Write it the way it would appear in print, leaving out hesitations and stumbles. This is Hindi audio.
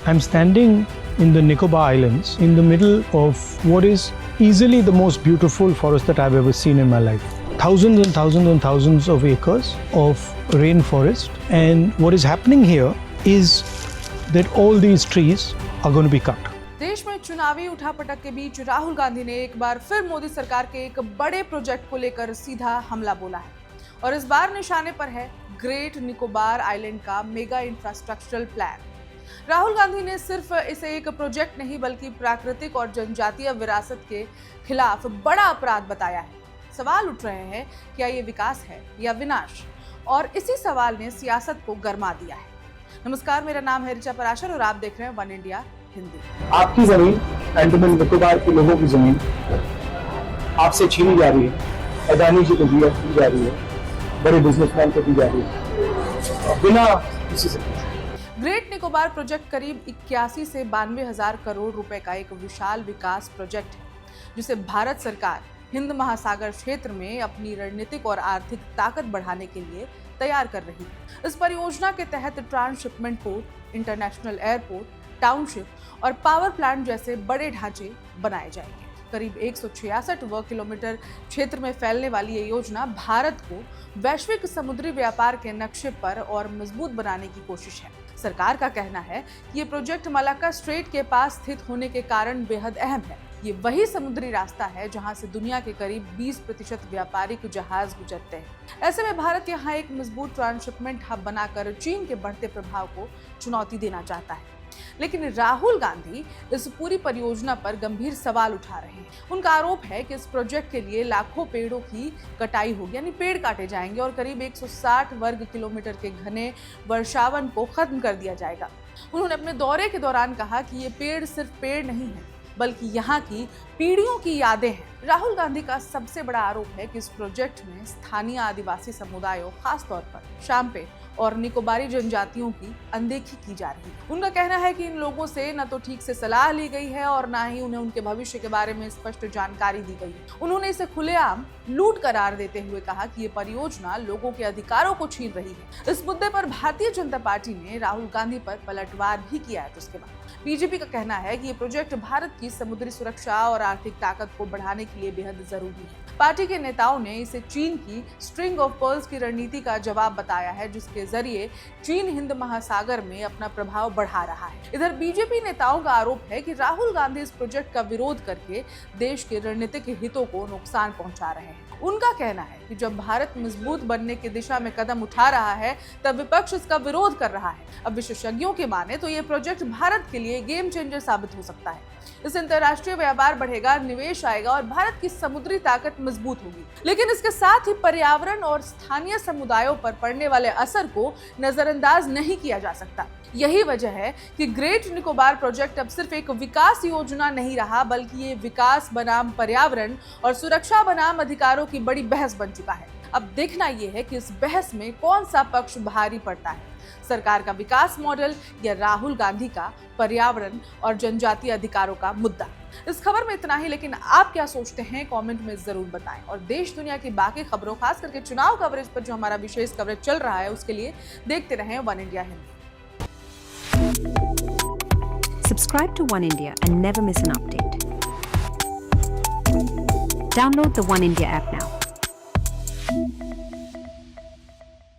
I'm standing in the Nicobar Islands in the middle of what is easily the most beautiful forest that I've ever seen in my life. Thousands and thousands and thousands of acres of rainforest, and what is happening here is that all these trees are going to be cut. देश में चुनावी उठापटक के बीच राहुल गांधी ने एक बार फिर मोदी सरकार के एक बड़े प्रोजेक्ट को लेकर सीधा हमला बोला है और इस बार निशाने पर है ग्रेट निकोबार आइलैंड का mega infrastructural plan. Rahul Gandhi ने सिर्फ इसे एक प्रोजेक्ट नहीं बल्कि प्राकृतिक और जनजातीय विरासत के खिलाफ बड़ा अपराध बताया है। सवाल उठ रहे हैं, क्या ये विकास है या विनाश? और इसी सवाल ने सियासत को गरमा दिया है। नमस्कार, मेरा नाम है ऋचा पराशर और आप देख रहे हैं वन इंडिया हिंदी। आपकी जमीन, अंडमान निकोबार के लोगों की जमीन आपसे छीनी जा रही है, अदानी जी को दी जा रही है, बड़े बिजनेसमैन को दी जा रही है, बिना किसी से। ग्रेट निकोबार प्रोजेक्ट करीब 81 से 92,000 करोड़ रुपए का एक विशाल विकास प्रोजेक्ट है, जिसे भारत सरकार हिंद महासागर क्षेत्र में अपनी रणनीतिक और आर्थिक ताकत बढ़ाने के लिए तैयार कर रही है। इस परियोजना के तहत transshipment port, international airport, township और पावर प्लांट जैसे बड़े ढांचे बनाए जाएंगे। करीब 166 वर्ग किलोमीटर क्षेत्र में फैलने वाली ये योजना भारत को वैश्विक समुद्री व्यापार के नक्शे पर और मजबूत बनाने की कोशिश है। सरकार का कहना है कि ये प्रोजेक्ट मलाक्का स्ट्रेट के पास स्थित होने के कारण बेहद अहम है। ये वही समुद्री रास्ता है जहां से दुनिया के करीब 20% व्यापारिक जहाज गुजरते हैं। ऐसे में भारत यहाँ एक मजबूत ट्रांसशिपमेंट हब बनाकर चीन के बढ़ते प्रभाव को चुनौती देना चाहता है। लेकिन राहुल गांधी इस पूरी परियोजना पर गंभीर सवाल उठा रहे हैं। उनका आरोप है कि इस प्रोजेक्ट के लिए लाखों पेड़ों की कटाई होगी, यानी पेड़ काटे जाएंगे और करीब 160 वर्ग किलोमीटर के घने वर्षावन को खत्म कर दिया जाएगा। उन्होंने अपने दौरे के दौरान कहा कि ये पेड़ सिर्फ पेड़ नहीं है, बल्कि यहाँ की पीढ़ियों की यादें हैं। राहुल गांधी का सबसे बड़ा आरोप है कि इस प्रोजेक्ट में स्थानीय आदिवासी समुदायों, खासतौर पर शाम्पे और निकोबारी जनजातियों की अनदेखी की जा रही है। उनका कहना है कि इन लोगों से न तो ठीक से सलाह ली गई है और न ही उन्हें उनके भविष्य के बारे में स्पष्ट जानकारी दी गई है। उन्होंने इसे खुलेआम लूट करार देते हुए कहा कि ये परियोजना लोगों के अधिकारों को छीन रही है। इस मुद्दे पर भारतीय जनता पार्टी ने राहुल गांधी पर पलटवार भी किया है। उसके बाद बीजेपी का कहना है कि ये प्रोजेक्ट भारत की समुद्री सुरक्षा और आर्थिक ताकत को बढ़ाने के लिए बेहद जरूरी है। पार्टी के नेताओं ने इसे चीन की स्ट्रिंग ऑफ पर्ल्स की रणनीति का जवाब बताया है, जिसके जरिए चीन हिंद महासागर में अपना प्रभाव बढ़ा रहा है। इधर बीजेपी नेताओं का आरोप है कि राहुल गांधी इस प्रोजेक्ट का विरोध करके देश के रणनीतिक हितों को नुकसान पहुंचा रहे हैं। उनका कहना है कि जब भारत मजबूत बनने की दिशा में कदम उठा रहा है, तब विपक्ष इसका विरोध कर रहा है। अब विशेषज्ञों की माने तो ये प्रोजेक्ट भारत के लिए गेम चेंजर साबित हो सकता है। इससे अंतर्राष्ट्रीय व्यापार बढ़ेगा, निवेश आएगा और भारत की समुद्री ताकत मजबूत होगी। लेकिन इसके साथ ही पर्यावरण और स्थानीय समुदायों पर पड़ने वाले असर को नजरअंदाज नहीं किया जा सकता। यही वजह है कि ग्रेट निकोबार प्रोजेक्ट अब सिर्फ एक विकास योजना नहीं रहा, बल्कि ये विकास बनाम पर्यावरण और सुरक्षा बनाम अधिकारों की बड़ी बहस बन चुका है। अब देखना यह है कि इस बहस में कौन सा पक्ष भारी पड़ता है, सरकार का विकास मॉडल या राहुल गांधी का पर्यावरण और जनजातीय अधिकारों का मुद्दा। इस खबर में इतना ही, लेकिन आप क्या सोचते हैं कमेंट में जरूर बताएं। और देश दुनिया की बाकी खबरों, खास करके चुनाव कवरेज पर जो हमारा विशेष कवरेज चल रहा है, उसके लिए देखते रहें one India Hindi. Subscribe to One India and never miss an update. Download the One India app now.